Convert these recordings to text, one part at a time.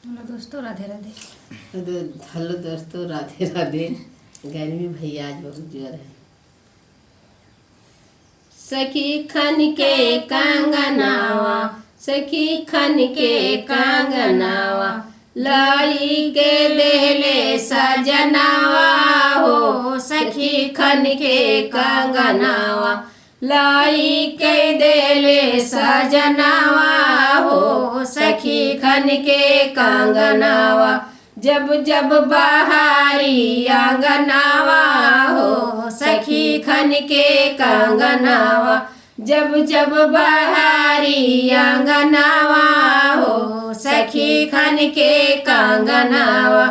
Hello दोस्तों, Radhe Radhe. Hello दोस्तों, राधे राधे। गर्मी भैया आज बहुत जोर है। सखी खन के कंगनावा, सखी खन के कंगनावा, लाई के देले सजनावा हो। सखी खन के कंगनावा, लाई के देले सजनावा हो। सखी खन के कंगनावा, जब जब बहारी आंगनावा हो। सखी खन के कंगनावा, जब जब बहारी आंगनावा हो। सखी खन के कंगनावा,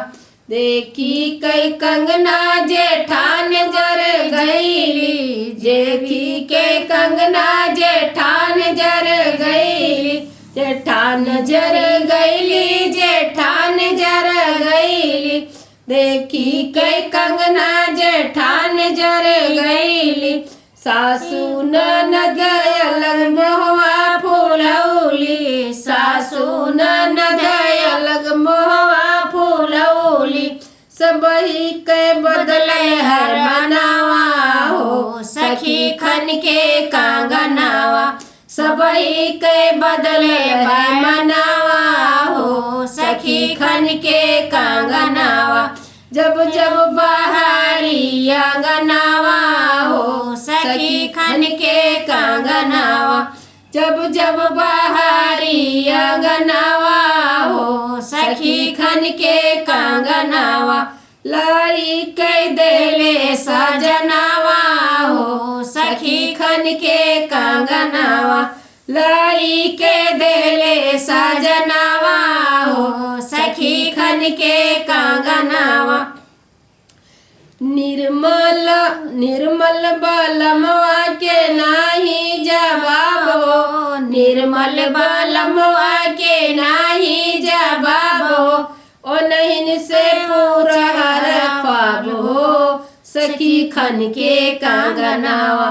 देखी कई कंगना जेठान जर गईली। देखी के कंगना जेठान जर गईली। जेठान जर गईली, जेठान जर गईली। देखी कई कंगना जेठान जर गईली। सासू ननद अलग मोहवा फूलौली। सासू ननद अलग मोहवा फूलौली। सबही के बदले हर मनावा हो। सखी खन के कंगनावा, सबही के बदले हर मनावा हो। सखी खन के कंगनावा, जब जब बहारी आंगनावा हो। सखी खन के कंगनावा, जब जब बहारी आंगनावा हो। सखी खन के कंगनावा, लाई के देले सजनावा हो। सखी खन के कंगनावा, लाई के देले सजनावा हो। सखी खन के कंगनावा, निर्मल निर्मल बलमवा के नाही जवाब हो। निर्मल बलमवा के नाही जवाब हो। ओ नहीं से पूरा हर ख्वाब हो। सखी खन के कंगनावा,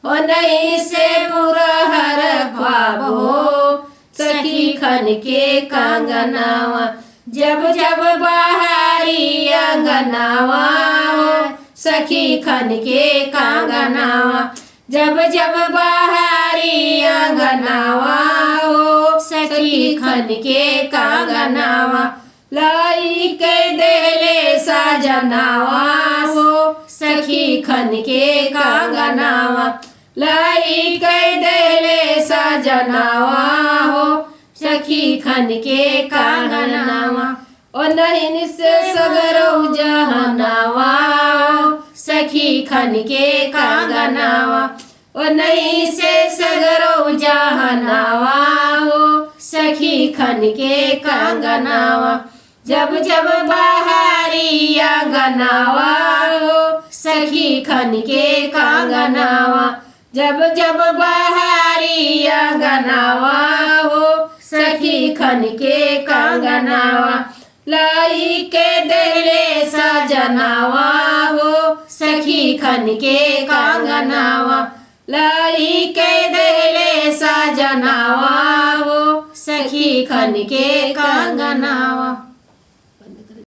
ओ नहीं से पूरा हर ख्वाब हो। सखी खन के कंगनावा, जब जब बहारी आंगनावा हो। सखी खन के कंगनावा, जब जब बहारी आंगनावा हो। सखी खन के कंगनावा, लाई के देले सजनावा हो। सखी खन के कंगनावा, लाई के देले सजनावा हो। सखी खन के कंगनावा, ओ नहीं से सगरौ जहनावा हो। सखी खन के कंगनावा, ओ नहीं से सगरौ जहनावा हो। सखी खन के कंगनावा, जब जब बहारी आंगनावा हो। सखी खन के कंगनावा, जब जब बहारी आंगनावा हो। सखी खन के कंगनावा, लाई के देले सजनावा हो। सखी खन के कंगनावा, लाई के देले सजनावा हो। सखी खन के कंगनावा।